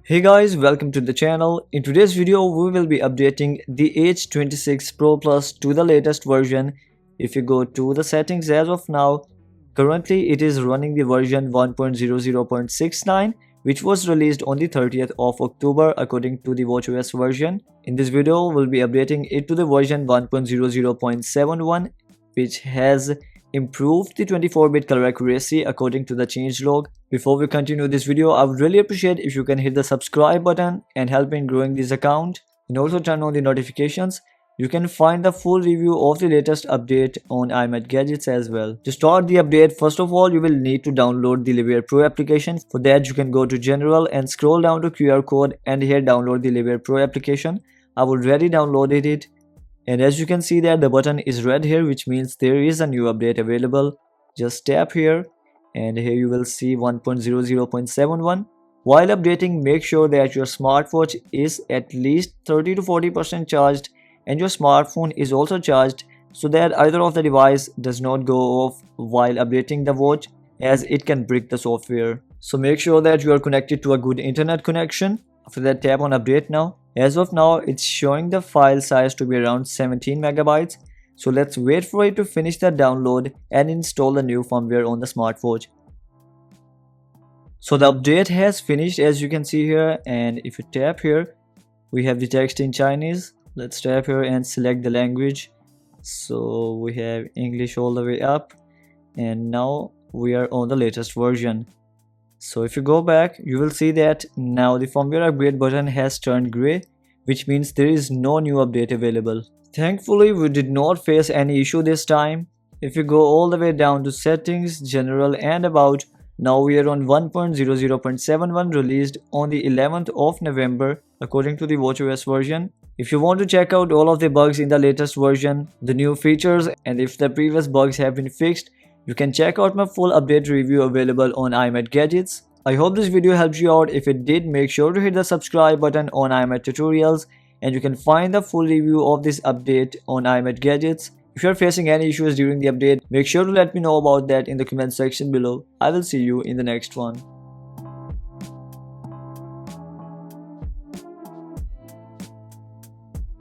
Hey guys, welcome to the channel. In today's video, we will be updating the H26 Pro Plus to the latest version. If you go to the settings as of now, currently it is running the version 1.00.69, which was released on the 30th of October according to the watchOS version. In this video, we'll be updating it to the version 1.00.71, which has improved the 24-bit color accuracy according to the changelog. Before we continue this video, I would really appreciate if you can hit the subscribe button and help in growing this account, and also turn on the notifications. You can find the full review of the latest update on iMAT gadgets as well. To start the update, first of all, you will need to download the Livier Pro application. For that, you can go to General and scroll down to QR code, and here download the Livier Pro application. I've already downloaded it. And as you can see that the button is red here, which means there is a new update available. Just tap here and here you will see 1.00.71. While updating, make sure that your smartwatch is at least 30 to 40% charged and your smartphone is also charged, so that either of the device does not go off while updating the watch, as it can break the software. So make sure that you are connected to a good internet connection. After that, tap on update now. As of now, it's showing the file size to be around 17 megabytes. So let's wait for it to finish the download and install the new firmware on the smartwatch. So the update has finished, as you can see here, and if you tap here, we have the text in Chinese. Let's tap here and select the language. So we have English all the way up, and now we are on the latest version. So if you go back, you will see that now the firmware upgrade button has turned grey, which means there is no new update available. Thankfully, we did not face any issue this time. If you go all the way down to settings, general and about, now we are on 1.00.71 released on the 11th of November according to the watchOS version. If you want to check out all of the bugs in the latest version, the new features, and if the previous bugs have been fixed, you can check out my full update review available on iMAT gadgets. I hope this video helps you out. If it did, make sure to hit the subscribe button on iMAT tutorials, and you can find the full review of this update on iMAT gadgets. If you are facing any issues during the update, make sure to let me know about that in the comment section below. I will see you in the next one.